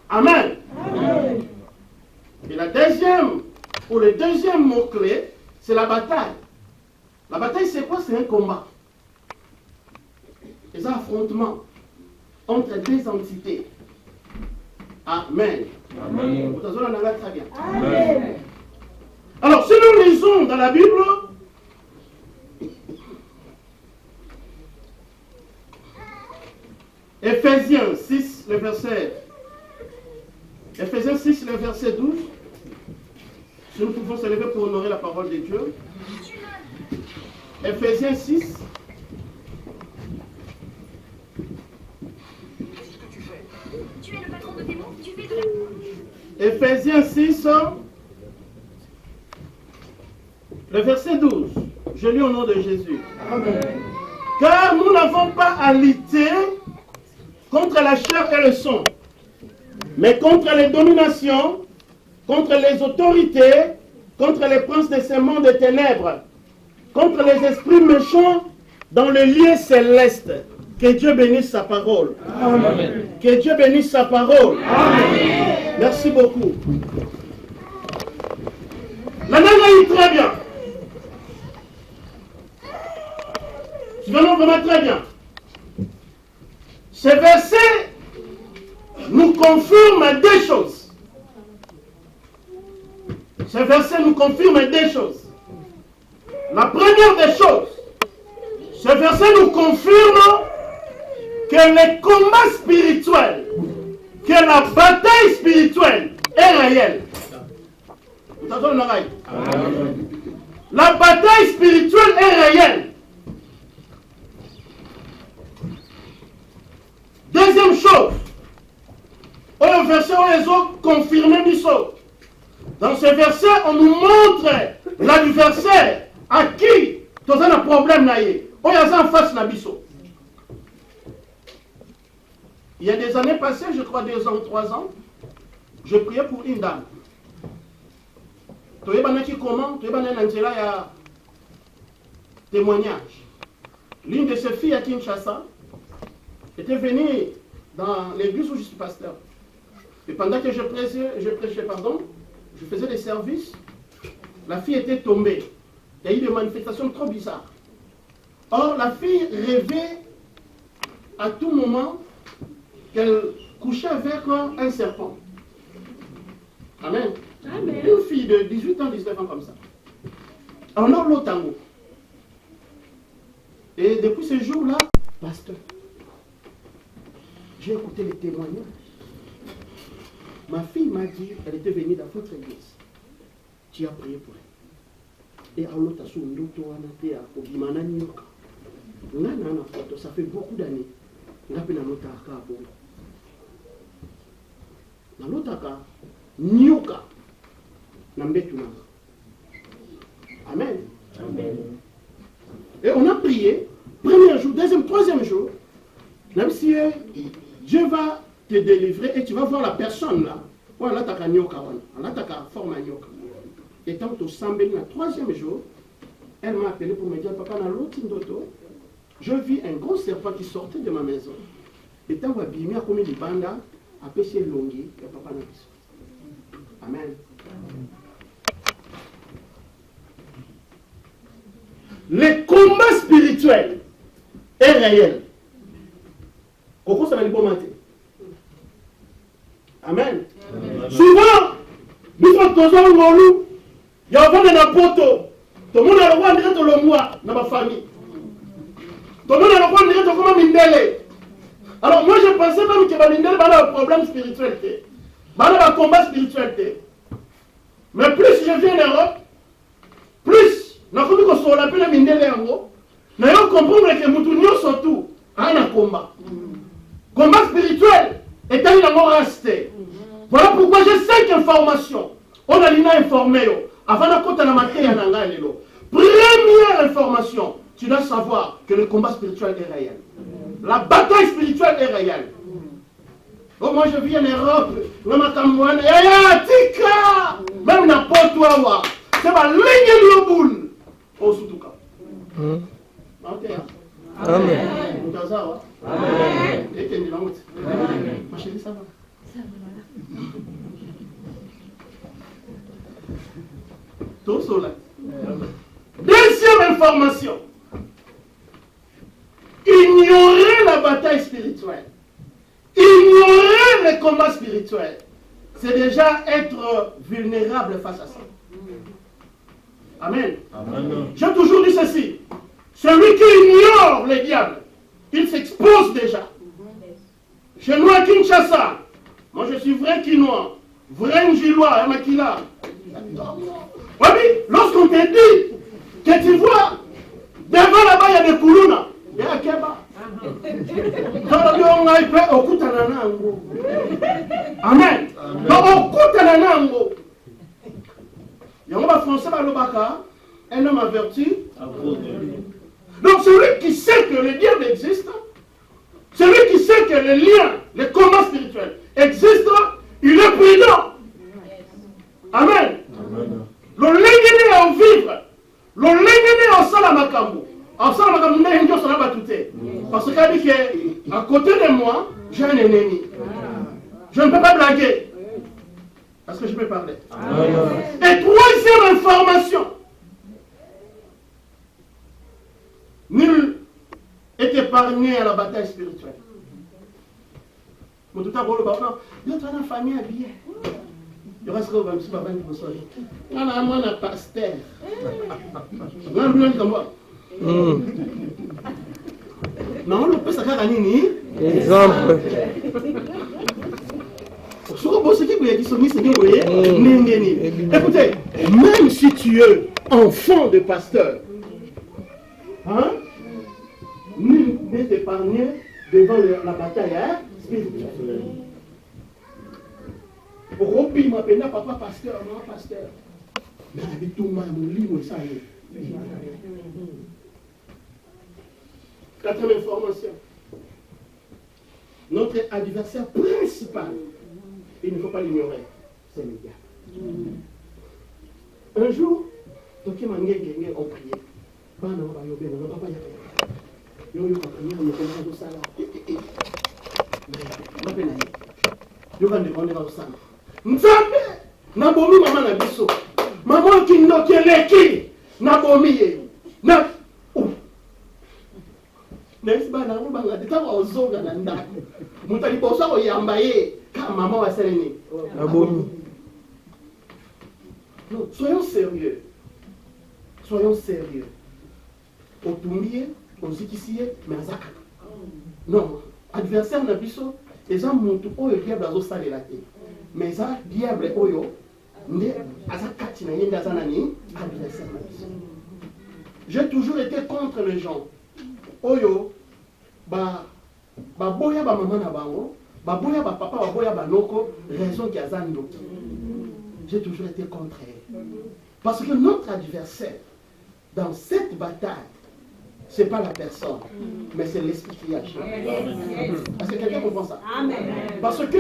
Amen. Amen. Et la deuxième, pour le deuxième mot-clé, c'est la bataille. La bataille, c'est quoi? C'est un combat. C'est un affrontement entre deux entités. Amen. Amen. Vous avez très bien. Amen. Alors, si nous lisons dans la Bible, Ephésiens 6, le verset 12, si nous pouvons se lever pour honorer la parole de Dieu. Ephésiens 6. Tu es le patron de démons, tu fais de la... Ephésiens 6, le verset 12. Je lis au nom de Jésus. Amen. Car nous n'avons pas à lutter contre la chair et le sang, mais contre les dominations, contre les autorités, contre les princes de ce monde de ténèbres, contre les esprits méchants dans le lieu céleste. Que Dieu bénisse sa parole. Amen. Que Dieu bénisse sa parole. Amen. Merci beaucoup. La langue est très bien. C'est vraiment très bien. Ce verset nous confirme deux choses. Ce verset nous confirme deux choses. La première des choses, ce verset nous confirme que le combat spirituel, que la bataille spirituelle est réelle. Vous entendez l'oreille? La bataille spirituelle est réelle. Deuxième chose, au verset où les autres confirment du saut. Dans ce verset, on nous montre l'adversaire à qui tu as un problème là. On y a en face de biso. Il y a des années passées, je crois 2 ans ou 3 ans, je priais pour une dame. Tu sais comment? Tu sais il y a témoignage. L'une de ses filles à Kinshasa était venue dans l'église où je suis pasteur. Et pendant que je prêchais, je faisais des services, la fille était tombée. Il y a eu des manifestations trop bizarres. Or, la fille rêvait à tout moment qu'elle couchait avec un serpent. Amen. Amen. Une fille de 18 ans, 19 ans comme ça. En or, l'autre tango. Et depuis ce jour-là, pasteur, j'ai écouté les témoignages. Ma fille m'a dit, elle était venue dans votre église. Tu as prié pour elle. Et à l'autre, ça fait beaucoup d'années. Amen. Amen. Et on a prié, premier jour, deuxième, troisième jour, même si Dieu va te délivrer et tu vas voir la personne là. Voilà, tu as nyoka, là tu as forme à nyoka. Et tant que tu sembles le troisième jour, elle m'a appelé pour me dire, papa, dans l'autre ndoto, je vis un gros serpent qui sortait de ma maison. Et tant que tu as commis des bandes, à pêcher longué, et papa n'a pas. Amen. Le combat spirituel est réel. Pourquoi ça va lui commenter? Amen. Amen. Souvent, nous sommes tous en Ngolou, il y a un dans poto. Tout le monde a le droit de dire le moi dans ma famille. Tout le monde a le droit de dire comment Mindele. Alors moi je pensais même que Mindele va un problème spirituel. Va avoir un combat spirituel. Mais plus je viens en Europe, plus je comprends que sur la peine Mindele en gros, mais on comprend que Moutounio surtout a un combat. Combat spirituel est un resté. Voilà pourquoi j'ai 5 informations. On a l'ina informé. Avant de compter la matière, première information, tu dois savoir que le combat spirituel est réel. La bataille spirituelle est réelle. Oh, moi je vis en Europe, même n'importe où, c'est ma ligne de boule. Oh, surtout cas. Amen. Amen. Ma chérie, ça va? Tout cela. Deuxième information. Ignorer la bataille spirituelle. Ignorer les combats spirituels. C'est déjà être vulnérable face à ça. Amen. Amen. J'ai toujours dit ceci. Celui qui ignore les diables, il s'expose déjà. Chez nous à Kinshasa, moi je suis vrai Kinois, vrai Njilois, Makila. Oui, lorsqu'on te dit que tu vois, devant là-bas il y a des Koulouna, il y a Keba. Amen. Donc un homme averti. Donc celui qui sait que le diable existe, celui qui sait que les liens, les combats spirituels existent, il est prudent. Amen. Le lengene en vivre, le lengene en salamakambo. En salamakambo, parce qu'à dit qu'à côté de moi, j'ai un ennemi. Je ne peux pas blaguer. Parce que je peux parler. Et troisième information. Nul est épargné à la bataille spirituelle. Mais tout à l'heure, il y a une famille habillée. Il y aura ce que vous avez dit, papa, vous savez. Il y a un pasteur. Il y a un comme moi. Non, le pasteur a gagné. Exemple. Écoutez, même si tu es enfant de pasteur, hein, nul n'est épargné devant la bataille spirituelle. Ropi m'appelle papa pasteur, maman pasteur. Mais avec tout le monde, ça y est. Quatrième information. Notre adversaire principal, il ne faut pas l'ignorer, c'est le diable. Un jour, on priait. Nabomi maman na biso. Maman qui n'okeleki. Nabomi ye. Na. N'est-ce pas, na mbanga dita wa ozonga na ndako. Mutali bosa ko yamba ye ka maman wa seleni. Nabomi. Non, soyons sérieux. Soyons sérieux. Otumbiye, ozikisiye, mais azaka. Non, adversaire na biso, eza muntu oyo diable azosalela te. Mais ça, diable oyo, j'ai toujours été contre les gens. Oyo, boya ba maman na bango, boya ba papa, boya ba noko, raison qui a zando. J'ai toujours été contre elle. Parce que notre adversaire, dans cette bataille, ce n'est pas la personne, mais c'est l'esprit qui agit. Est-ce que quelqu'un comprend ça? Amen. Parce que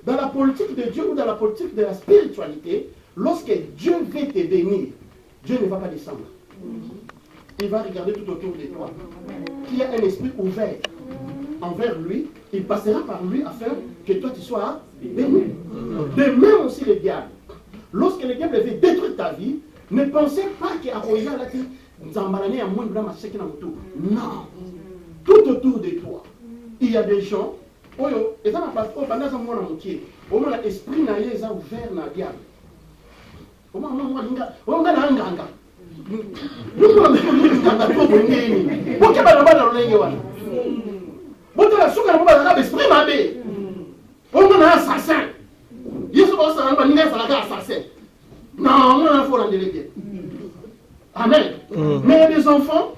dans la politique de Dieu ou dans la politique de la spiritualité, lorsque Dieu veut te bénir, Dieu ne va pas descendre. Il va regarder tout autour de toi. Qui a un esprit ouvert envers lui, il passera par lui afin que toi tu sois béni. De même aussi le diable. Lorsque le diable veut détruire ta vie, ne pensez pas qu'il y a non. Tout autour de toi, il y a des gens. Et ça n'a pas l'esprit n'a pas ouvert na diable. Amen. Mais les enfants,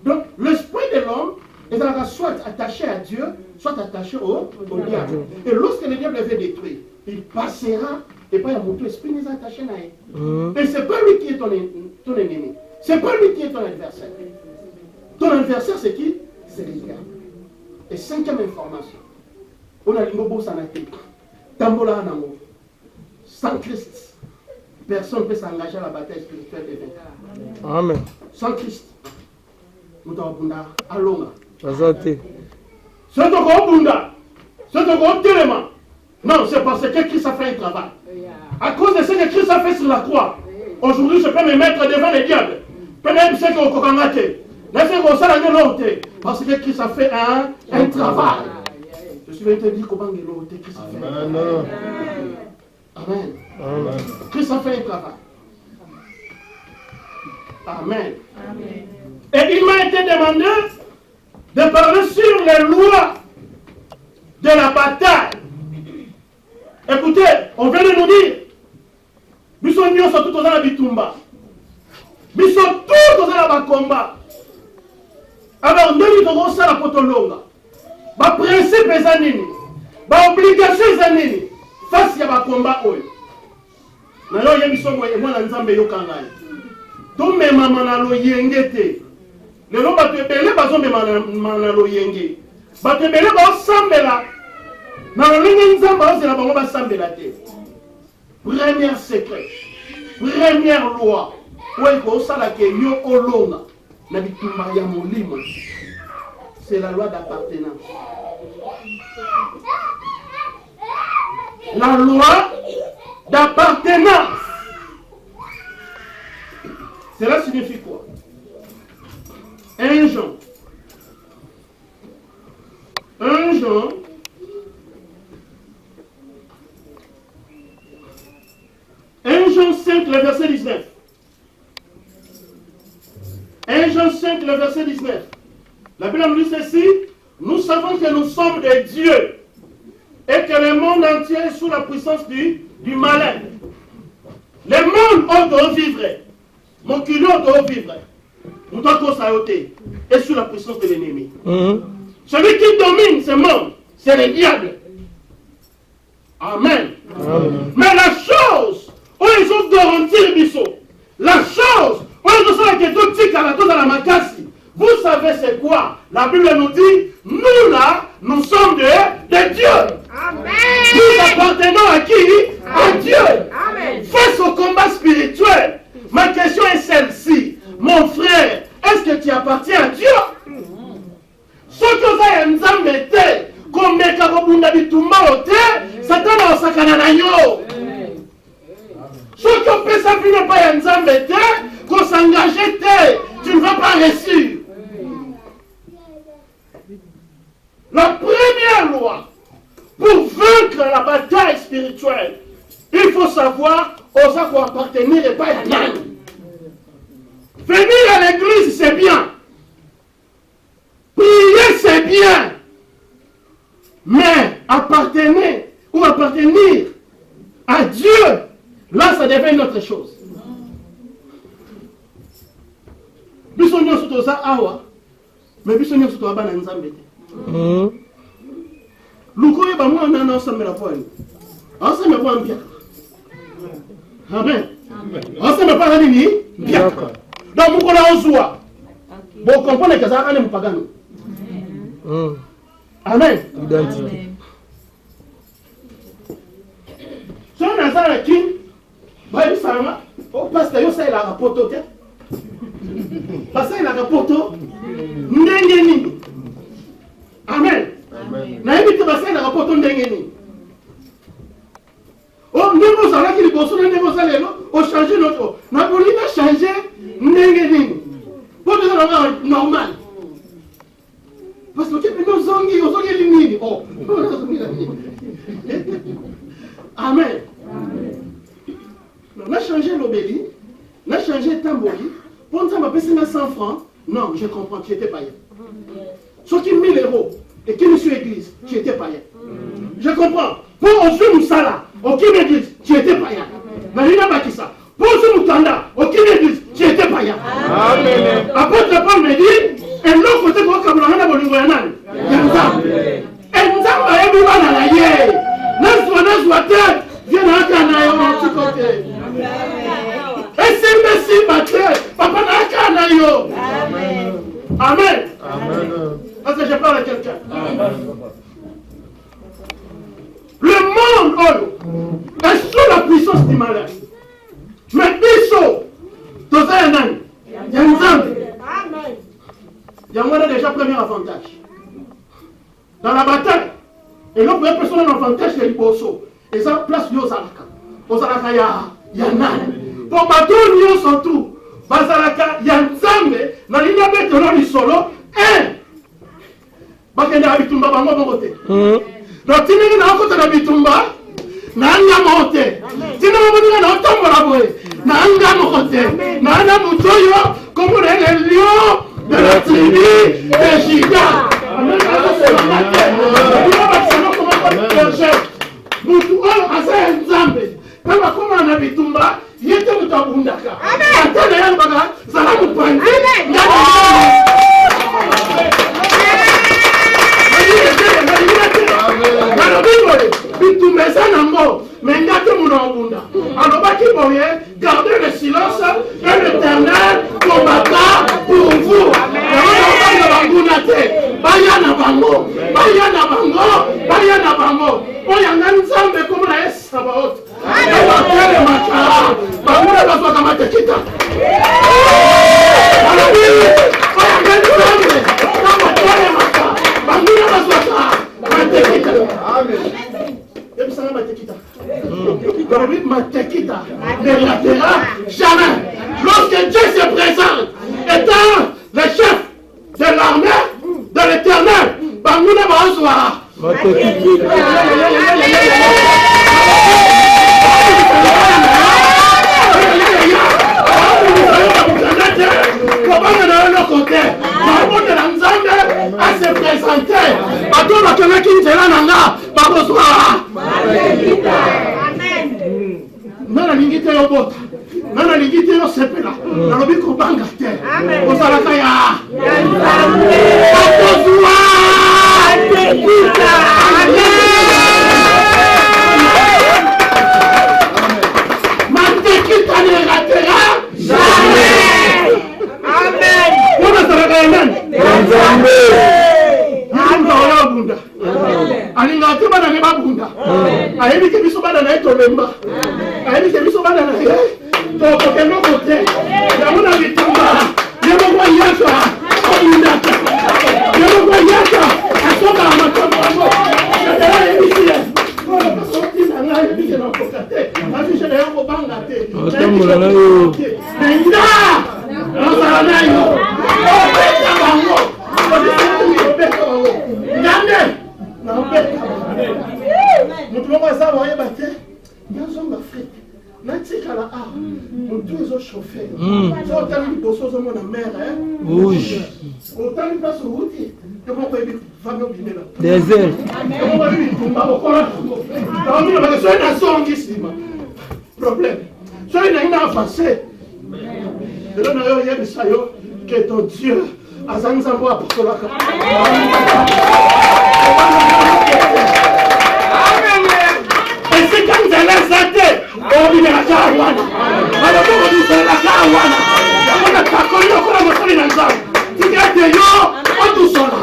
donc l'esprit de l'homme est soit attaché à Dieu, soit attaché au diable. Et lorsque le diable veut détruire, il passera et pas mon esprit n'est attaché à lui. Et c'est pas lui qui est ton ennemi. C'est pas lui qui est ton adversaire. Ton adversaire c'est qui? C'est le diable. Et cinquième information. On a l'immobo sanaté. Tambola namo. Sans Christ, personne ne peut s'engager à la bataille spirituelle des vaincre. Amen. Sans Christ, nous avons Alonga. C'est encore Bunda. C'est encore Téléma. Non, c'est parce que Christ a fait un travail. À cause de ce que Christ a fait sur la croix, aujourd'hui je peux me mettre devant les diables. Peut-être que vous avez parce que Christ a fait un travail. Je suis venu te dire comment Christ a fait un travail. Amen. Christ a fait un travail. Amen. Et il m'a été demandé de parler sur les lois de la bataille. Écoutez, on vient de nous dire, nous sommes tous dans la bitumba. Nous sommes tous dans la combat. Alors, nous devons faire la potolonga. Ma principe est anini. Ma obligation est anini. Face à ma combat. Alors, il y a des gens qui ont dit que nous tout le monde a dit que les gens qui ont dit que nous avons dit premier secret, première loi, c'est la loi d'appartenance. La loi d'appartenance. Cela signifie quoi? 1 Jean 5, le verset 19. 1 Jean 5, le verset 19. La Bible nous dit ceci: nous savons que nous sommes de Dieu et que le monde entier est sous la puissance du malin. Le monde doit vivre. Mon culot doit vivre. Nous devons s'arrêter et sous la puissance de l'ennemi. Celui qui domine ce monde, c'est le diable. Amen. Mais la chose où ils ont garanti le bisou, la chose où ils ont dit que la makasi, vous savez c'est quoi? La Bible nous dit, nous là, nous sommes de Dieu. Amen. Nous appartenons à qui? À Dieu. Amen. Face au combat spirituel, ma question est celle-ci. Mon frère, est-ce que tu appartiens à Dieu? Ce que vous avez nzambe te, comme kabunda bitumba ote, Satan osakana na yo. Ce que peut s'appuyer pas nzambe te, qu'on s'engage te, tu ne vas pas réussir. La première loi pour vaincre la bataille spirituelle, il faut savoir aux gens qu'on appartenir et pas à rien. Venir à l'église, c'est bien. Prier, c'est bien. Mais appartenir ou appartenir à Dieu, là, ça devient une autre chose. Bisogno surtout ça, awa. Mais bisogno surtout abana nzambe. Lukoye ba mo na na samela point. Asa me point bien. Amen. Asa me pas nini? Bien. Donc vous connaissez Ozua. Vous comprenez que ça a un pagano. Amen. Identité. Si on a ça qui, bah il s'en va. Oh pasteur, yo ça il a rapporté. Parce qu'il a rapporté. Ndengeni. Amen. Na évite parce qu'il a rapporté ndengeni. Oh ndemo ça là qui bosse ndemo ça là, on change notre. Na police a changé ndengeni. Pour des gens normal. Parce que nous sommes les oh. Amen. On a changé l'obéli, on a changé le tambouri. Pour ça, m'a payé 100 francs. Non, je comprends, tu étais païen. Sauf qu'il 1000 euros et qu'il est sur l'église, tu étais païen. Je comprends. Pour Osu Moussala, aucune église, tu étais païen. Marina Bakissa, pour Osu Moutanda, aucune église, tu étais païen. Amen. Apôtre Paul me dit, et l'autre côté, pour Kaboulana Bolingoyanan, et nous avons un peu à la yé. N'a-ce terre, viens à Canaïo, de côté. Et c'est merci, ma terre, papa n'a Canaïo. Amen. Parce que je parle à quelqu'un. Le monde est sous la puissance du malin. Mais Bisso, dans un an, il y a une âme. Il y a déjà premier avantage. Dans la bataille, et l'autre personne a un avantage de l'Iboso. Et ça place lui aux Alaka. Aux Alaka, il y a Nan. Pour bateau, nous surtout. Bazalaka, il y a Nzambe. Dans l'Inabé, dans le solo. Bakenda Bitumba, Bango Mote. Donc, si nous avons un Bitumba, Nanga Mote. Si nous avons un Tombola, Nanga Mote. Nanga Mutoyo, comme les lions de la tribu de Giga. Mutu oyo asa Nzambe kama koma na bitumba yete mutabundaka atana yamba zala mupanzi bitumba sana ngo mengate munobunda alobaki boye gardez le silence et l'Éternel combattra pour vous. Bayana bango, bayana bango, bayana bango. Oyanga Nzambe comme la Sabaoth. Ewa kele makara, bangura bazwa kama tekita. Oyanga Nzambe kama kele makara, bangura bazwa kama tekita. Amen. Même ça ma tekita. David ma tekita ne ratera jamais. Lorsque Dieu se présente, étant le chef de l'armée de l'Éternel, Banguna Bazwa. À se présenter, à tout le Kenya qui est là, nana lingite yo bota nana lingite yo sepela nalobi kobanga te ozalaka ya akozwa tekita matekita ne ratera jamais amen wana zalaka ya nani nzambe bunda alinga te bana ne babunda ayebi ke biso bana na etolemba ayebi ke biso bana na to ko ke no kote ya mona bitumba ya mo yaka bunda ya mo yaka asoka matombo ngo ya yebi sie ko sorti na ngai bi ke no kokate afi shele yo banga te otamula na yo nda no sala na yo o bango mutu moko aza boyeba te nazonga frite natikala a mutu ezochauffe so otali liboso ozomona mere otali place outi yomoko yebi fami obimela yomoko yebi bitumba okola aomina soki nazongi nsima problème soki nangi na avance lelo na yo oyebisa yo que ton Dieu aza nzambe oyo aposolaka esika nzela eza te obimelaka wana alobi odusolelaka wana yango nakakoli lokola mosali na nzambe tika ete yo odusola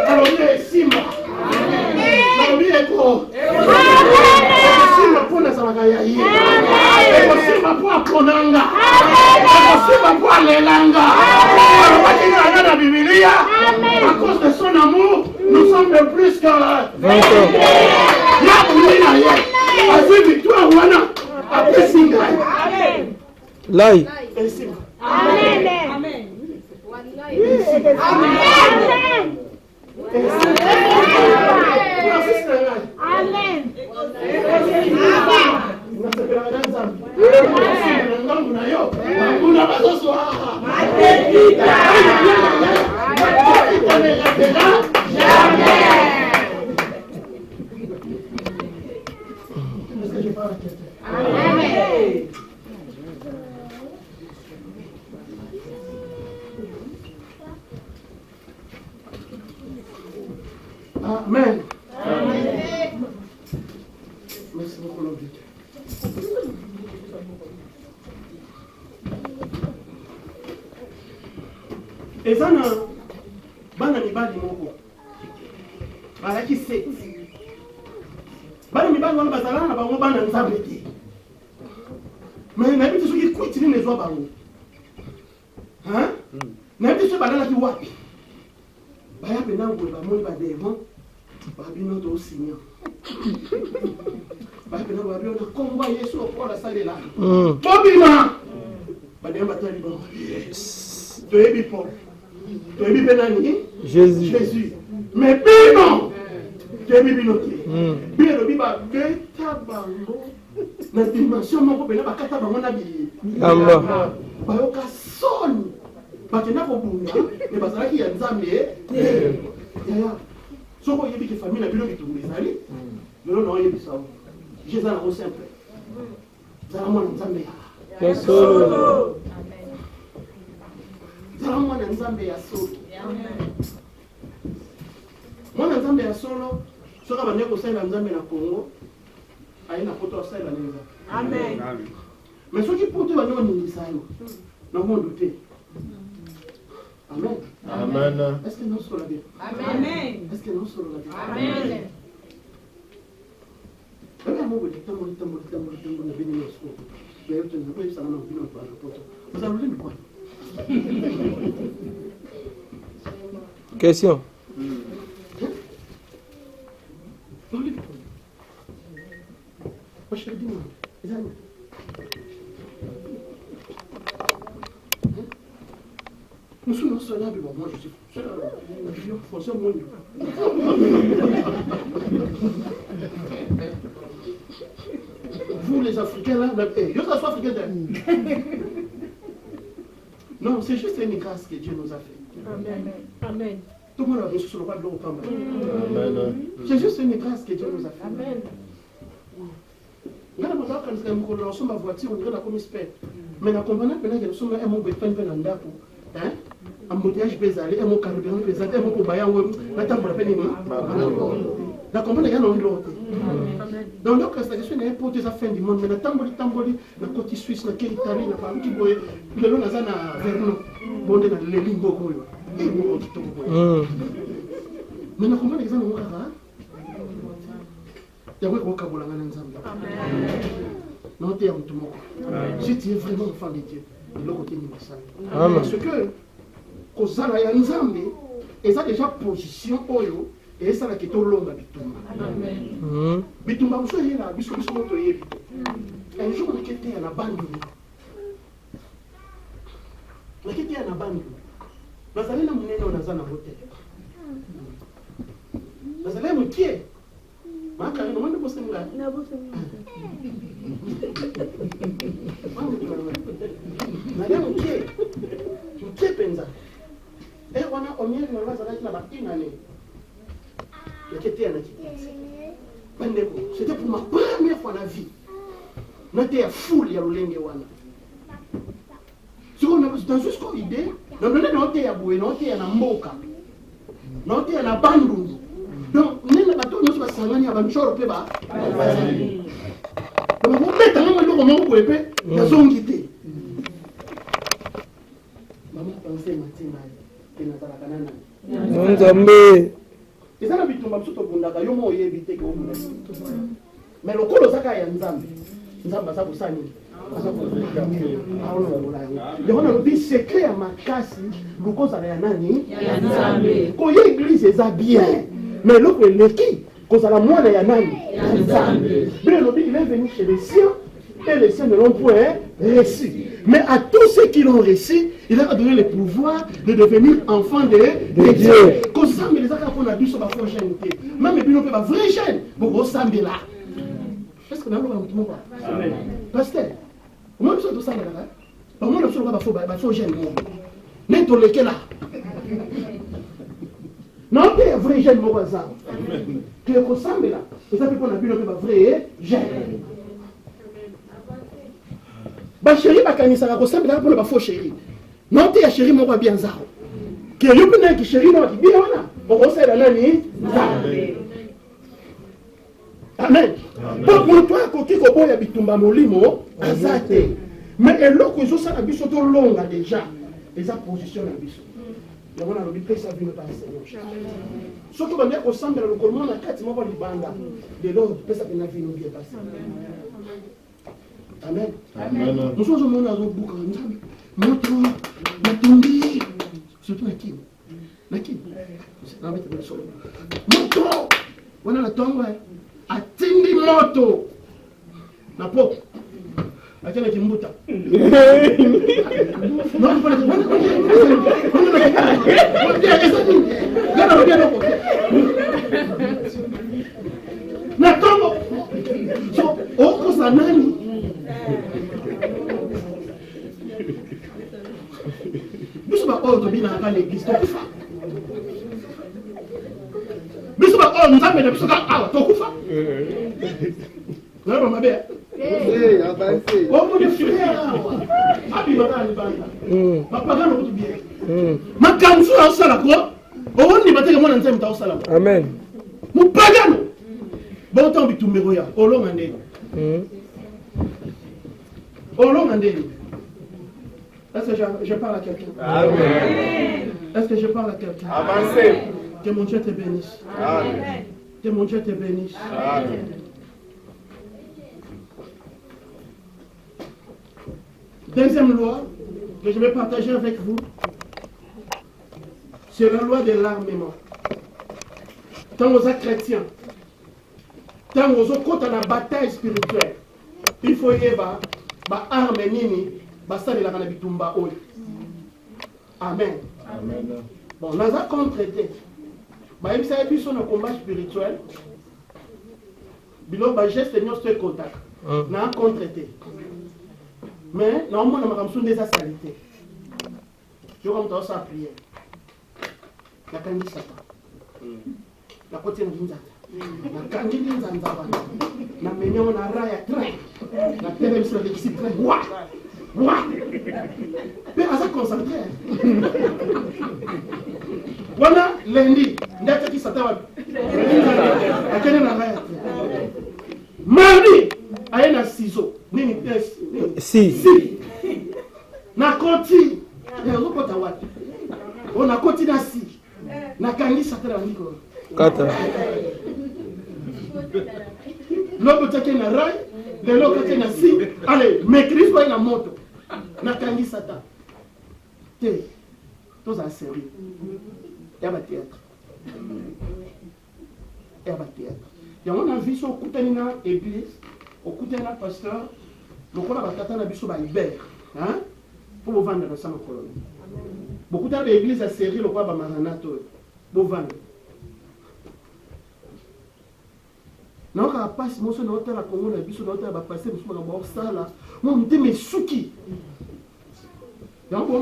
alobi esimba nalobi eko esimba mpo nazalaka ya ye ekosimba mpo aponanga ekosimba mpo alelanga alobaki nanga na bibilia à cause de son amour nous sommes de plus que ya buli na ye azwi victoire wana apesi ngai lai esimba amen Amen. Amen. Merci beaucoup, l'objet. eza na bana mibali moko balaki sete bana mibali wana bazalana na bango bana nzambe te mais nayebi te soki kwiti nini ezwa bango nayebi te soki balalaki wapi baya mpena boye bamoni badevant babino toosinya baya mpena babino na kombo ya yesu lokola asalela bobima badema batali bango toyebi paul toyebi mpe nani jésus mais bino toyebi bino te bino elobi babeta bango na dimension moko mpena bakata bango na bilamba bayoka soni bakenda kobunda me bazalaki ya nzambe yaya soki oyebi ke famille na bino bitumbu ezali lelo na oyebisa o je eza nango simple zala mwana nzambe ya solo zala mwana nzambe ya solo mwana nzambe ya solo soki abandeki kosalela nzambe na Congo aye na poto asalela na nzambe amen mais soki poto ebandeki koningisa yo na mondo te amen amen est-ce que nous sommes là bien amen est-ce que nous sommes là bien amen Baba Mungu tambo na bini yesu. Leo tunakuwa sana na bini kwa poto. Sasa rudi kwa. Question. Nous sommes là, moi je suis français, moi. Vous les Africains là, je suis africain. Non, c'est juste une grâce que Dieu nous a fait. Amen. Amen. Tout le monde a reçu sur le pas de l'eau. C'est juste une grâce que Dieu nous a fait. Amen. Quand on a ma voiture, on dirait la commise paix. Mais la compagnie, nous sommes un mot de peine en date. Embouteillage pesé, un mot carburant pesé, un mot pour bailler, la table de peine. La compagnie est en l'autre. Donc, la question n'est pas de la fin du monde, mais la tamboli, la côte suisse, la Italie, la femme qui boit, le long de la Vernon, bon, dans les limbo. Mais la compagnie est en l'autre. Il y a un vocabulaire en ensemble. Non, tu es un tout mot. Si tu es vraiment enfant de Dieu, il est côté de parce que, quand ça a un ensemble, et ça déjà position oyo, et ça la question longue à Bitumba. Bitumba, vous soyez là, bisous, un jour, on était à la bande. On était à la bande. Nous allons nous mener dans un hôtel. Nous allons nous tuer. Maka no wanda bosa nga na bosa na leo mke penza wana omieri na waza na bakina ne yakete na kiti bandeko c'était pour ma première fois na vie n'était ya foule ya lolenge wana siko na dans jusqu'au idée na none na hote ya buwe na hote ya na mboka na hote ya na bandundu. Donc, nous avons tous nos salons, nous avons tous nos salons. Donc, vous mettez un peu de moment pour épée, nous avons quitté. Maman pensait matin, que nous avons la canane. Et ça, nous avons tout le monde, nous avons évité que vous mais le colo Zaka est Nzambe. Nzambe, ça vous sani. Il y a un secret à ma casse, le cause à la nani. Quand il y a l'église, c'est bien. Mais l'autre est l'équipe, quand ça la moine et Yanani. Mais il est venu chez les siens, et les siens ne l'ont point reçu. Mais à tous ceux qui l'ont reçu, il a donné le pouvoir de devenir enfants de Dieu. Quand ça, mais les gens qui ont dit sur la vraie chaîne, même les gens qui ont vraie chaîne, vous ressemblez là. Est-ce que nous avons un petit mot? Pasteur, comment nous sommes là? Comment nous sommes là? Il faut gêner. N'est-ce pas là? Non, tu es vrai jeune, mon voisin. Tu es ressemblé là. Et ça fait qu'on a vu le vrai jeune. Bah, chérie, bah, quand il s'est ressemblé là, pour le faux chéri. Non, tu es chéri, mon voisin bien zaro. Que le plus qui chéri, non, qui bien là. On ressemble à l'année. Amen. Donc, pour toi, côté que boy habitumba molimo, azate. Mais elle l'a que ça la biso to longa déjà. Et ça position la biso. yango nalobi pesa vino par Seigneur. Soki bande kosambela lokolo moko na kati moko libanda lelo pesa pena vino bien passé. Amen. Mosusu ozomona azobuka nzambe moto natumbi surtout na kini moto wana na tongo atindi moto na poko achana kimbuta na tongo so okosa nani biso baoyo tobinaka l'église tokufa biso baoyo nzambe na biso ka awa tokufa nayeba mabe omoni frère awa abimaka na libanda bapagano kutu bien makambo so aosala ko owondima teke mwana nzambe taosala Amen. mopagano baotanga bitumbeko ya olonga ndeni olonga ndeni. Est-ce que je parle à quelqu'un? Amen. Est-ce que je parle à quelqu'un? Avancez. Que mon Dieu te bénisse. Amen. Que mon Dieu te bénisse. Amen. Deuxième loi que je vais partager avec vous, c'est la loi de l'armement. Tant aux chrétiens, tant aux autres dans la bataille spirituelle, il faut y avoir arme nini. Basali la kana bitumba oyo. Amen. Amen. Bon, naza contre-traité. Ba ebisa biso na combat spirituel. Bilo ba geste nyos te contact. Na contre-traité. Mais na omona makamsu ndeza salité. Je comme toi ça prière. La kandi sata. La côté nzinza. Na kandi nzinza bana. Na menyo na raya train. Na télé sur le site train. Mais à ça concentré. Voilà lundi, ndata qui s'attend. Mardi, aye na ciseau. Nini Si. Na koti. Ya ukota wapi? On koti na si. Na kangi satela ndiko. Kata. Lobo take na rai, le lobo take na si. Allez, maîtrise quoi na moto. Nakangi sata te tous en série yaba théâtre yango na viso okutani na église okutani na pasteur lokola batata na biso ba ibere hein pour vendre na sama kolona bokutani na église ya série lokola ba maranato bo vendre na ka passe moso na hôtel la Congo na biso na hôtel ba passer moso na ba sala mo mteme suki. Donc, le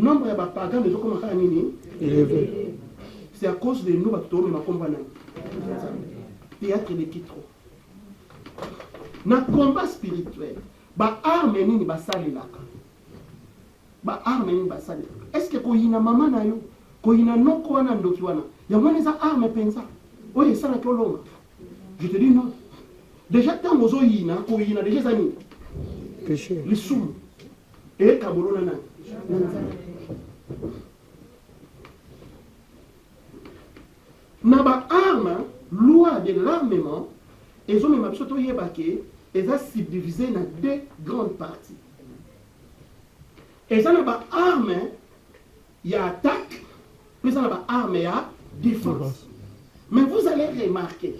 nombre de pagans de comment c'est à cause de nous qui sommes théâtre de qui trop. Dans le combat spirituel, ba arme nini basali laka. Ba arme nini basali. Est-ce que koyina mama na yo, koyina noko wana ndoki wana. Ya mwana za arme penza. Oye sana kolonga. Je te dis non. Déjà tant mozo yina, koyina déjà zani. Péché. Les soum. Et Kabolona na. Naba arme, loi de l'armement, et ont même surtout yebake, ils ont subdivisé dans deux grandes parties. Et ça naba arme, il y a attaque, puis ça naba arme, il y a défense. Mais vous allez remarquer,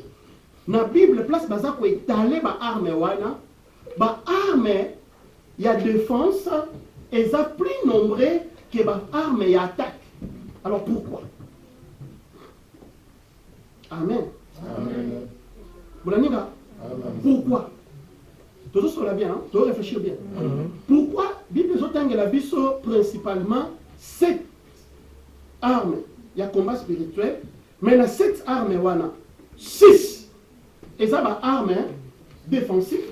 dans la Bible, place baza ko étaler ba arme wana, ba arme il y a défense et ça plus nombreux que bah armes et attaque. Alors pourquoi? Amen. Amen. Pourquoi? Tout ça sera bien, tu dois réfléchir bien. Pourquoi Bible la biso principalement 7 armes. Il y a combat spirituel, mais il y a 7 armes wana 6 et ça va armes défensives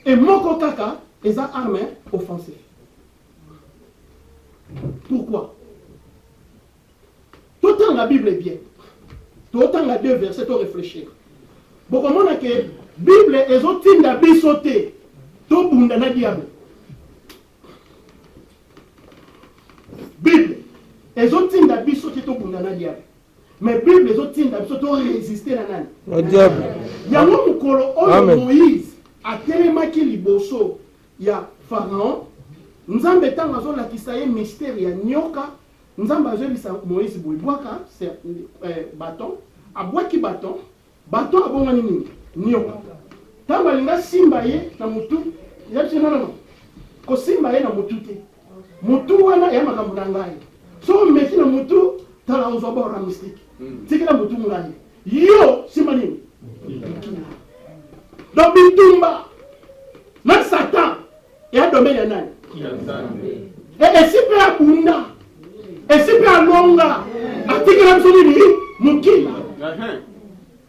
et moko kaka et ça armes offensives. Pourquoi? Tout le temps la Bible est bien. Tout le temps la 2 versets pour réfléchir. Bon, comment on a que la Bible est aussi la bisoté. Tout le monde a diable. Bible ezotinda biso te tobunda na diable. Mais Bible ezotinda biso to résister na nani? Le diable. Yango mukolo oyo Amen. Moïse atelemaki liboso ya Pharaon, Nzambe tanga azolakisa ye mystère ya nyoka, Nzambe azolisa Moïse boibwaka bâton, abwaki bâton abongani nini? Nyoka. Tanga linga simba ye na mutu, yachi non. Ko simba ye na mutu te. Mutu wana ya makambo na ngai. So meki na mutu tala uzobora mystique. Tikila mutu ngai. Yo simba nini? Donc bitumba na Satan ya domaine ya nani? Et si pe abunda, et si pe alonga, atikila biso nini? Mukila.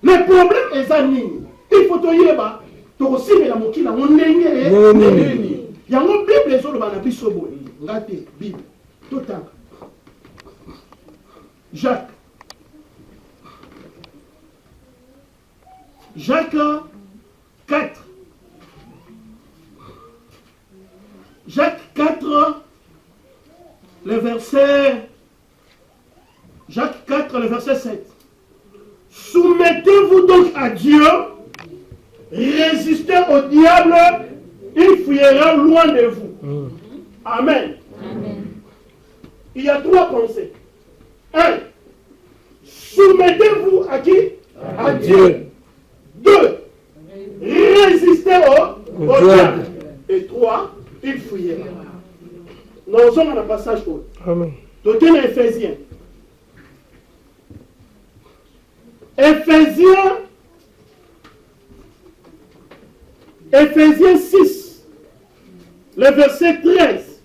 Le problème est ça nini? Il faut to yeba to simela mukila ndenge nini. Yango Bible ezoloba na biso boye. Ngate Bible. Tout temps. Jacques 4. Jacques 4, le verset 7. Soumettez-vous donc à Dieu, résistez au diable, il fuira loin de vous. Amen. Il y a 3 pensées. 1. Soumettez-vous à qui? À Dieu. 2. Résistez au diable. Et 3. Il fuira. Nous sommes dans le passage où? Amen. Tournez à Éphésiens. Éphésiens 6, le verset 13.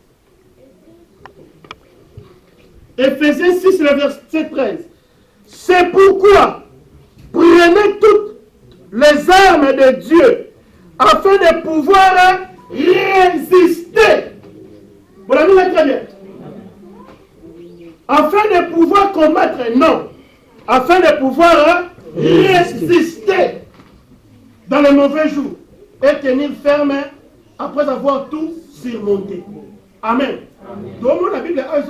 Éphésiens 6, le verset 13. C'est pourquoi prenez toutes les armes de Dieu afin de pouvoir résister. Vous l'avez dit très bien. Afin de pouvoir combattre, non. Afin de pouvoir résister dans les mauvais jours et tenir ferme après avoir tout surmonté. Amen. Donc, la Bible a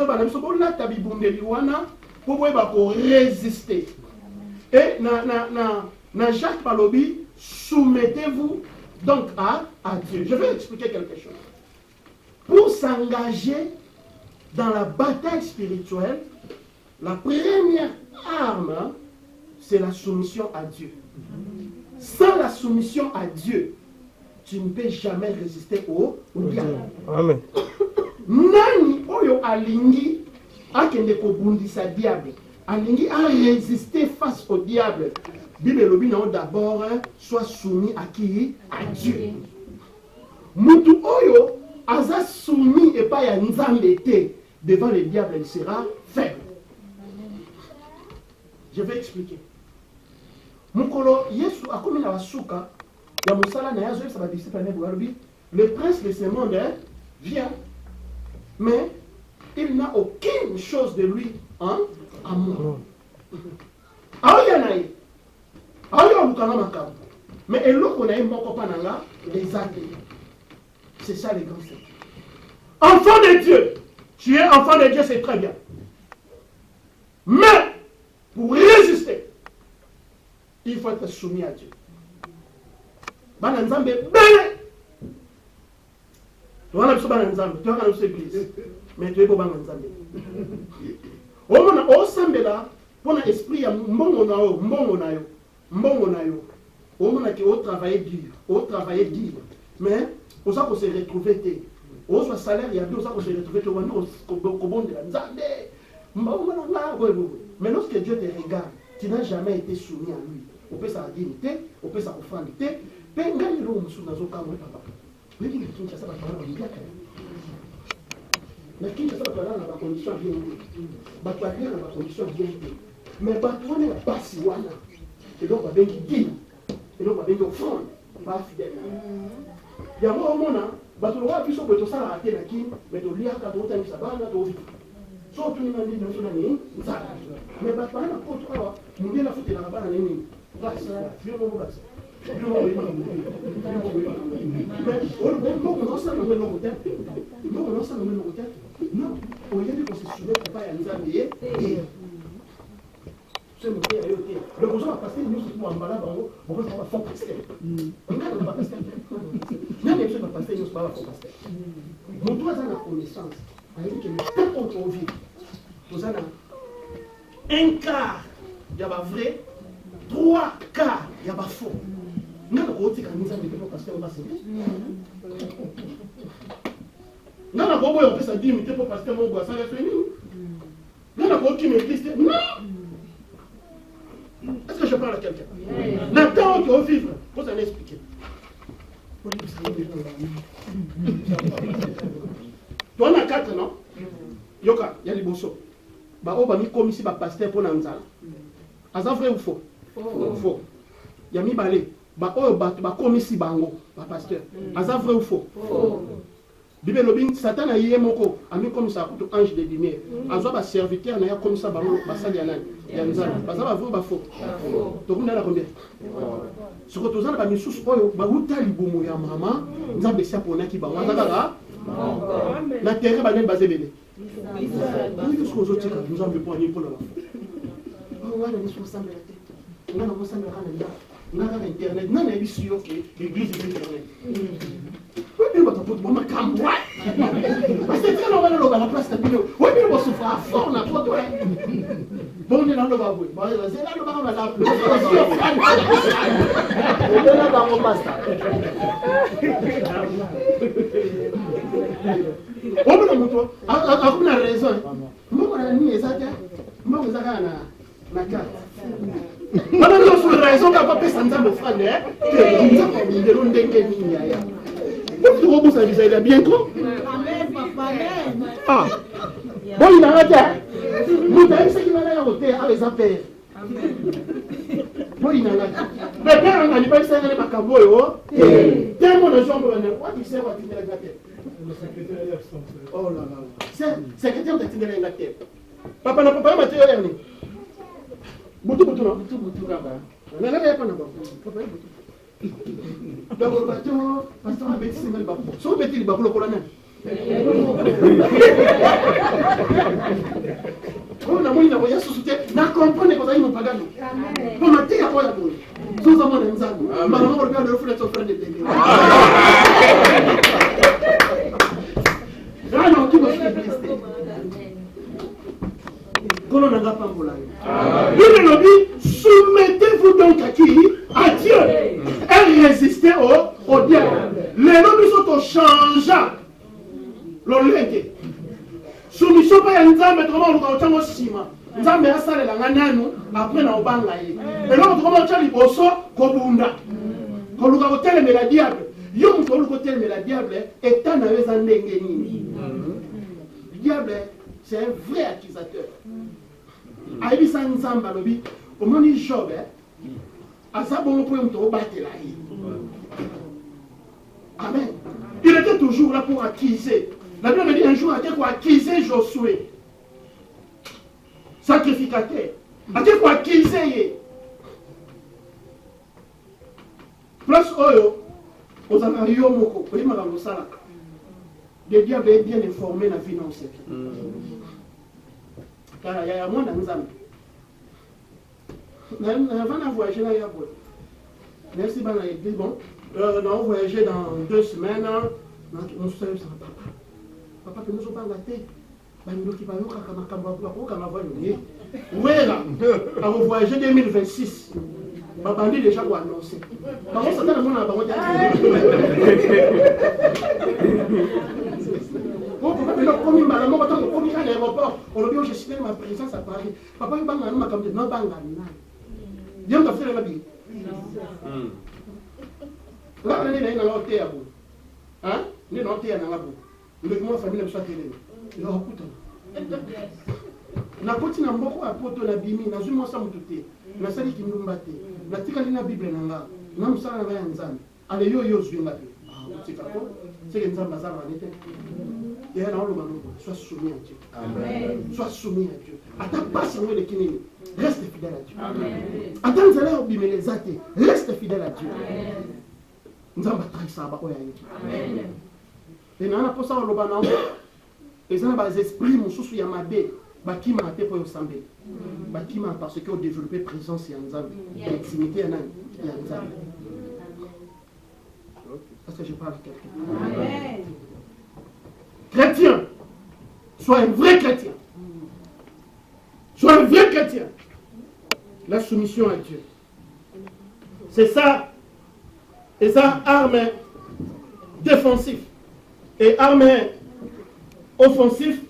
pour résister. Et dans Jacques Palobi, soumettez-vous donc à Dieu. Je vais expliquer quelque chose. Pour s'engager dans la bataille spirituelle, la première arme, c'est la soumission à Dieu. Sans la soumission à Dieu, tu ne peux jamais résister au diable. Amen. Nani oyo alingi akende kobundisa diable, alingi a résister face au diable. Bible lobi na d'abord soit soumis à qui? À Dieu. Mutu oyo aza soumis et pas ya nzambe te devant le diable, il sera faible. Je vais expliquer. Mukolo Yesu akomi na basuka ya musala na yazo sa ba disciple na bwarubi, le prince de ce monde vient, mais il n'a aucune chose de lui en amour. Aoya naï, aoya lukanga makambo, mais eloko na ye moko pa nanga les athées. C'est ça les grands secrets. Enfant de Dieu, tu es enfant de Dieu, c'est très bien. Mais pour résister, il faut être soumis à Dieu. Bana nzambe bele. Wana biso bana nzambe, tu as une église. Mais tu es pas bana nzambe. O mona o sambela pona esprit ya mbongo na yo. O mona ki o travailler dur. Mais on va se retrouver té. On soit salaire ya bien, on va se retrouver té wana ko bondela nzambe. Mais lorsque Dieu te regarde, tu n'as jamais été soumis à lui. On peut sa dignité, on peut sa offrande. Mais so tu n'as pas dit de mais pas na poto awa mundela futé na bana nini grâce vieux mon grâce Non, on y a des concessionnaires qui pas y aller. C'est mon père, le besoin de passer, nous, c'est pour un malade, on va faire fort pasteur. On va pas pasteur. Même si on va passer, nous, c'est pas fort pasteur. Mon toi, ça a la connaissance. On a dit que le temps qu'on vit, vous avez un quart, il y a pas vrai, 3 quarts, il y a pas faux. Nous, on a dit que nous avons des pasteur, on va servir. Nous, on a dit on peut se dire, pour pasteur, on va s'arrêter. Nous, on a dit que non. Est-ce que je parle à quelqu'un? L'attente qu'on vivre, vous allez expliquer. Toi, on a 4, non? Yoka, il y a les bosso. Bah, on va mis comme ici, pasteur pour Nanzala. Est-ce vrai ou faux? Faux. Il y a mis balai. Bah, on va comme ici, bango, pasteur. Est-ce vrai ou faux? Bible lobin Satan a yé moko ami comme ça tout ange de lumière azo ba serviteur na ya comme ça ba basali ya nani ya nzala baza ba ba faux to kuna la combien soko to zana ba misusu oyo ba uta libomo ya mama nzambe sia pona ki ba waza kaka na terre ba ne basé bébé oui ce qu'on zo tika nzambe po ni pona ba wana ni so samba te ngana ko samba kana nda ngana internet ngana bisu yo ke l'église de internet. Oui, mais votre pote, maman, comme moi. Parce que quand on va dans la place de Bino, oui, mais on va souffrir fort, on a trop de ouais. Bon, on est dans le baboué. Bon, c'est là le baron, on va l'appeler. On est là dans mon pasta. On va dans mon toit. On a raison. Moi, on a mis les attaques. Moi, on a la carte. Madame, on a raison d'avoir fait ça, mon frère. Tu as pas mis de l'onde de tu repousses à viser, il a bien trop. Ah. Bon, il a raté. Vous avez ce qu'il va aller à l'hôtel avec les affaires. Bon, il a raté. Mais père, on n'a pas essayé de faire un boyo. Tellement de gens pour venir. Quoi, tu sais, what tu fais la gâter? Le secrétaire est absent. Oh là là. Secrétaire, tu as la gâter. Papa n'a pas maté au dernier. Boutou, boutou, non? Boutou, là-bas. On a la pas là-bas. Papa, boutou. Donc, le bateau, pasteur a bêtise, mais le bateau. Son bêtise, il va pour le colonel. On a moins de voyage sous soutien. N'a compris que ça y est, mon pagano. Pour ma tête à toi, la boule. Sous un monde, nous avons. Maman, on regarde le reflet de son frère de bébé. Là, non, qui va se blesser. Qu'on n'a pas volé. Bible nous dit, soumettez-vous donc à qui? À Dieu. Et résistez au diable. Les noms sont au changeant. L'olègue. Soumission pas à Nzambe, comment on va au ciment. Nzambe a salé la gananu, après na obanga ye. Et là, on va au bosso, kobunda. Quand on va au tel mais la diable. Yom ko ko tel mais la diable est un avec un ndengeni. Le diable, c'est un vrai accusateur. Aïbi sa Nzamba lobi, au moment du Job, à sa bonne point de battre la vie. Amen. Il était toujours là pour acquiser. La Bible dit un jour, il était pour acquiser Josué, sacrificateur. Il était pour acquiser. Place Oyo, aux Amarios Moko, vous voyez, Madame Sala, le diable est bien informé dans la finance. Car il y a moins d'ensemble. Avant de voyager, il y a beaucoup. Merci, bon. On a voyagé dans 2 semaines. On se fait papa. Papa, que nous sommes pas gâtés. Nous qui parlons comme voyagé. Oui, là, on va voyager 2026. Papa dit déjà pour annoncer. Par contre, ça tellement on a l'aéroport, on a dit j'ai signé ma présence à Paris. Papa, il m'a comme non, bien de faire la vie. Là, on est dans l'hôtel à vous. Hein? On est dans l'hôtel à vous. Le document famille soit télé. Il a recoupé. Na koti na mboko apoto na bimi na zuma sa mututé. Na sali ki ndumba te. Na tika lina Bible na nga. Na musala na ya nzambe. Ale yo yo zwinga te. C'est que nous avons été. Et alors, sois soumis à Dieu. Sois soumis à Dieu. Attends pas si on est le kinini. Reste fidèle à Dieu. Attends, vous allez oublier les athées. Reste fidèle à Dieu. Nous avons battu ça. Et nous avons ça au Lobana. Et ça, les esprits, mon sous Yamade, qui m'a été pour le sambe. Qui m'a parce qu'ils ont développé présence et intimité et parce que je parle de quelqu'un. Chrétien, sois un vrai chrétien. Sois un vrai chrétien. La soumission à Dieu. C'est ça. Et ça, arme défensif. Et arme offensif,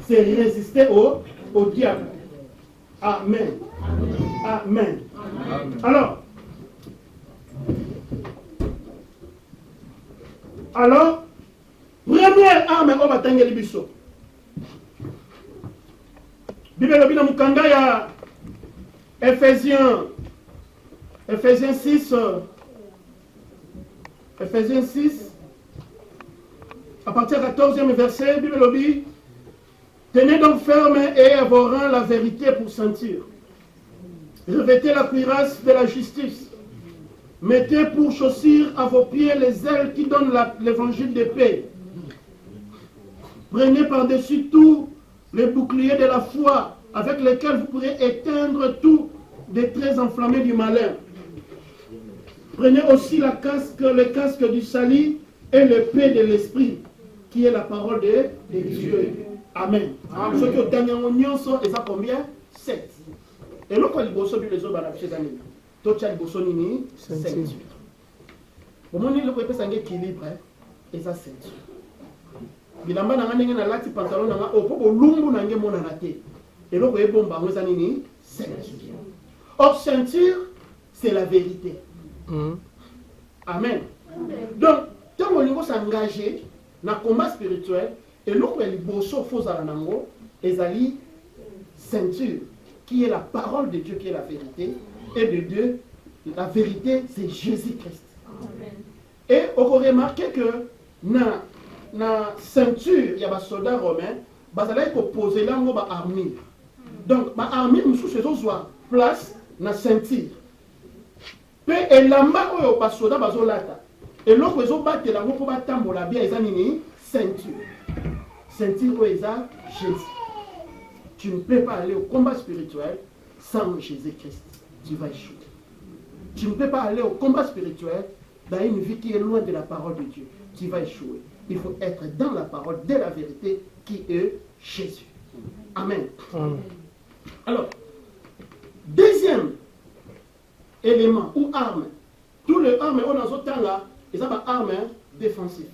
c'est résister au diable. Amen. Amen. Alors, première arme au batangeli biso. Bible lobina mukanda ya Ephésiens 6 à partir du 14e verset, Bible lobby. Tenez donc ferme et à vos reins la vérité pour sentir. Revêtez la cuirasse de la justice. Mettez pour chaussure à vos pieds les ailes qui donnent l'évangile de paix. Prenez par-dessus tout les boucliers de la foi avec lesquels vous pourrez éteindre tous les traits enflammés du malin. Prenez aussi le casque du salut et le paix de l'esprit qui est la parole de Dieu. Amen. Ce qui est au dernier union, ils ont combien? 7. Et là, quand ils bossent, les autres, ils ont tout ça, ils bossent, ceinture. Au moment où ils ont un équilibre, ils ont ceinture. Bilamba na ngane na lati pantalon na opo lumbu na nge mona na te. Et là, ils ont bomba, ils ont ceinture. Or, ceinture, c'est la vérité. Amen. Donc, tant qu'on s'engager dans le combat spirituel, et là, les bosso faux à l'anango, ils ont ceinture, qui est la parole de Dieu, qui est la vérité, et de Dieu, la vérité, c'est Jésus-Christ. Et on peut remarquer que dans la ceinture, il y a des soldats romains, ils ont posé l'armure à l'armure. Donc, l'armure, nous avons place dans la ceinture. Et l'amba, il y a des soldats qui ont lata. Et l'autre, ils ont battu la roue pour battre la bière, ils ont une ceinture. Ceinture, où ils ont Jésus. Tu ne peux pas aller au combat spirituel sans Jésus-Christ. Tu vas échouer. Tu ne peux pas aller au combat spirituel dans une vie qui est loin de la parole de Dieu. Tu vas échouer. Il faut être dans la parole de la vérité qui est Jésus. Amen. Alors, deuxième élément ou arme. Tous les armes, on a autant là, ils ont une arme défensive.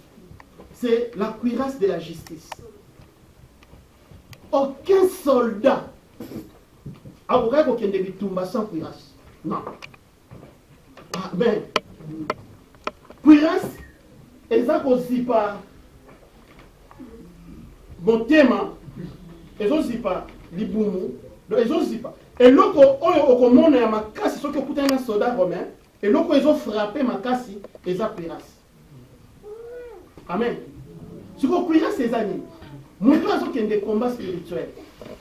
C'est la cuirasse de la justice. Aucun soldat a aucun début de sans cuirasse. Non. Amen. Cuirasse, ils ont aussi pas bon thème, ils ont aussi pas liboumou, ils ont aussi pas. Et lorsqu'on a ma casse, ceux qui ont un soldat romain, et lorsqu'ils ont frappé ma casse, ils ont cuirasse. Amen. Ce qu'on cuirasse, c'est amis. Moi, qui ont des combats spirituels,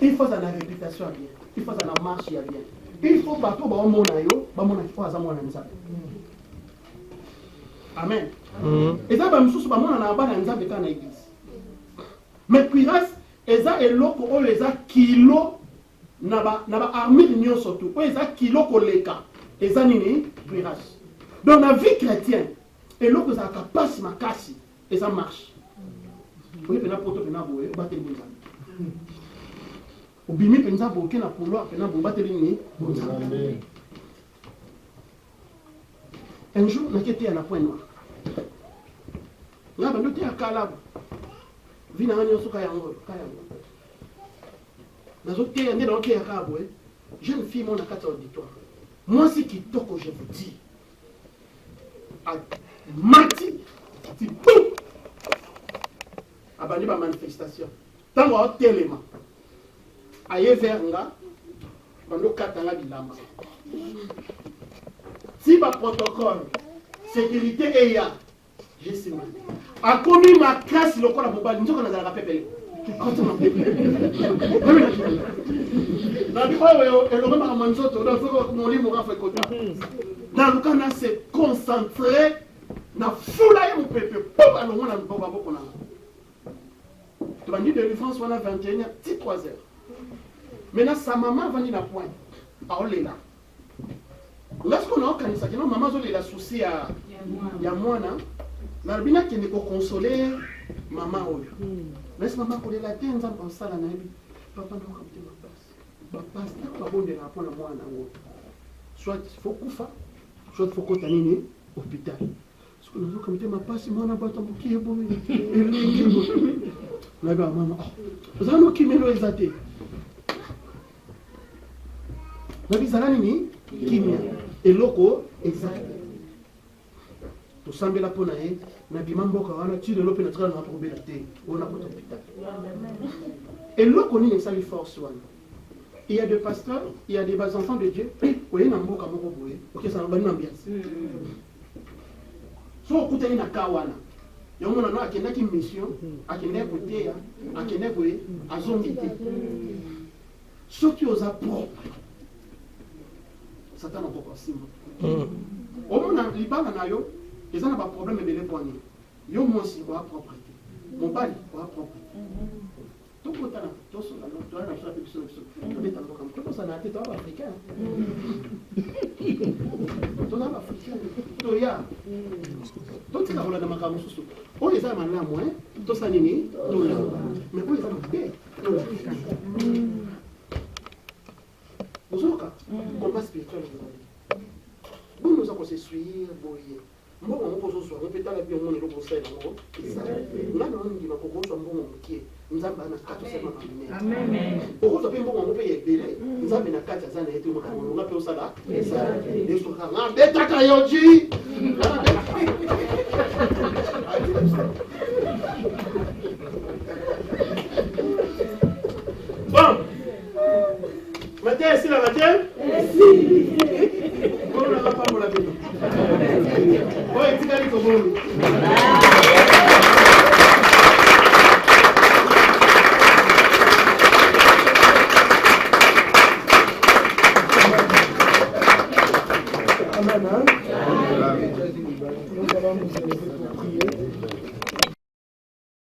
il faut la réputation à bien, il faut la marche à bien. Il faut partout au monde Amen. Et ça va me soucier pas moi dans l'église. Mais cuirasse, et ça est là pour les kilo naba armure nyo surtout. Et ça kilo koleka. Et ça nini cuirasse. Dans la vie chrétienne, et là que ça passe ma casse et ça marche. Oui, pena poto pena boé, battre le bonza. Obimi penza boké na polo, pena bo battre ni bonza. Un jour, on était à la pointe noire. Là, on était à Calab. Vina ngani yosuka yango, kayango. Nazote yande na oké ya Kabwe. Jeune fille mon akata auditoire. Moi c'est qui toko je vous dis. A mati, ti boum. Abali ba manifestation. Tango a telema. Aye vernga. Bando katanga bilamba. Si ba protocole sécurité et ya j'ai simé. A commis ma classe, le corps à Bobal, nous on a la pépé. Dans le cas, on s'est concentré na foula mon pépé. Pourquoi nous on a beaucoup tu m'as dit de France, on a 21 petits 3 heures. Maintenant, sa maman va venir à point. Ah, on est là. Lorsqu'on a organisé ça, maman a souci à moi, na bina qui ne peut consoler maman. Laisse maman coller la tête, on s'en a papa n'a pas de ma passe. Papa, c'est pas bon de répondre à moi. Soit il faut koufa, soit il faut qu'on t'anine au hôpital. Parce que nous avons comité ma passe, moi, on a pas de qui est bon. Là, maman, vous avez qui m'est exaté. Nous avons nini kimia et loko exact. Tout semble la ponae, na bimamboka wana tire lo pénétrer na probé la té, on a pas d'hôpital. Et loko ni ça lui force wana. Il y a des pasteurs, il y a des bas enfants de Dieu. Oui, na mboka moko boye. OK, ça va bani ambiance. So kutani na kawana. Yo mona no akenda ki mission, akenda koteya, akenda ko azongité. Surtout aux apôtres. Satan n'a pas passé. Au moins, les balles na yo, ils ont un problème de les poignées. Yo moi aussi, on va propriété. Mon bal, on va propriété. Tout le temps, tout ça, tu as la chose avec ça. Tu es comme ça, tu es africain. Tu es africain. Tu es tout ça, on a dans ma caméra. Oh, ils ont mal là, moi. Tout ça, nini, tout là. Mais pour ils ont bien. Bozoka, combat spirituel. Bon, nous avons s'essuyer, boyer. Bon, on peut se répéter la vie au monde et le conseil. Là, nous avons dit que nous avons qui nous avons un amen. Pour que nous avons payé belé, nous avons un 4 ans et tout le monde. On a fait ça là. Et sur la bête à Kayoji. Bon. Matin, ici la matin? On n'a pas pour la vie. Oh, et tu as dit comment? Amen. Nous allons nous prier.